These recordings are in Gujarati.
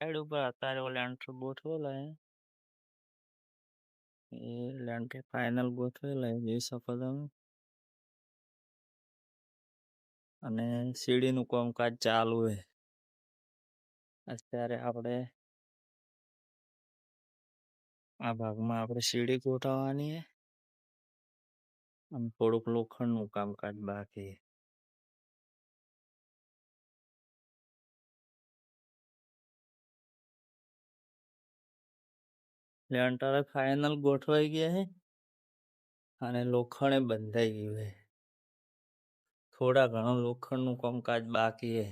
સાઈડ ઉપર અત્યારે લેન્ટર ગોઠવેલા એ લેન્ટર ફાઇનલ ગોઠવેલા જોઈ શકો તમે. અને સીડીનું કામકાજ ચાલુ છે અત્યારે. આપણે આ ભાગમાં આપણે સીડી ગોઠવવાની છે અને થોડુંક લોખંડનું કામકાજ બાકી. લેન્ટર ફાઇનલ ગોઠવાઈ ગયા છે અને લોખંડે બંધાઈ ગયું છે. થોડા ઘણું લોખંડનું કામકાજ બાકી છે.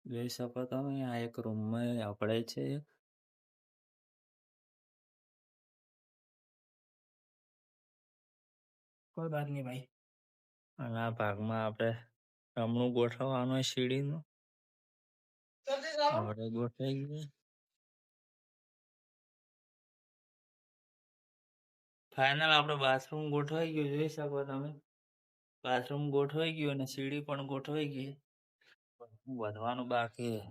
જોઈ શકો તમે આ એક રૂમમાં આપણે છે. કોઈ વાત નહીં ભાઈ. અને આ ભાગમાં આપણે રમણું ગોઠવવાનું હોય સીડીનું. આપણે ગોઠવાઈ ગયું. ફાઇનલ આપણે બાથરૂમ ગોઠવાઈ ગયું જોઈ શકો તમે. બાથરૂમ ગોઠવાઈ ગયું અને સીડી પણ ગોઠવાઈ ગઈ. વધવાનું બાકી છે.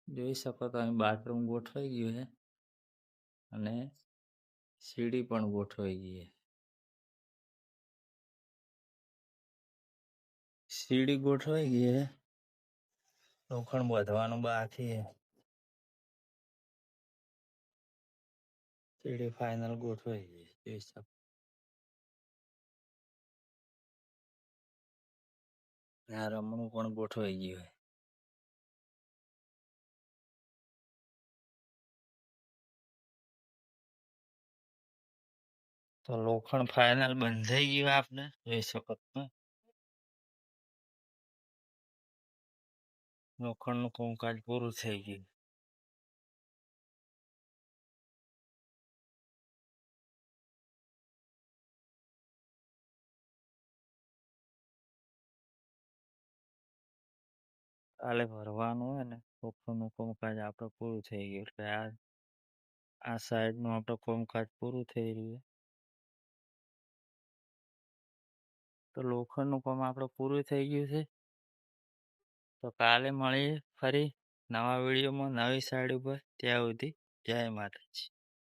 જોઈ શકો તમે બાથરૂમ ગોઠવાઈ ગયું છે અને સીડી પણ ગોઠવાઈ ગઈ છે. સીડી ગોઠવાઈ ગઈ છે, લોખંડ વધવાનું બાકી છે. સીડી ફાઇનલ ગોઠવાઈ ગઈ જોઈ શકો. આ રમણું પણ ગોઠવાઈ ગયું છે. તો લોખંડ ફાઇનલ બંધાઈ ગયું આપને જોઈ શકો તમે. લોખંડનું કામકાજ પૂરું થઈ ગયું. કાલે ભરવાનું હોય ને લોખંડનું કામકાજ આપણે પૂરું થઈ ગયું. એટલે આ સાઈડનું આપણે કામકાજ પૂરું થઈ રહ્યું. તો લોખંડનું કામ આપણે પૂરું થઈ ગયું છે. તો કાલે મળીએ ફરી નવા વિડીયોમાં નવી સાઈડ ઉપર. ત્યાં સુધી જય માતાજી.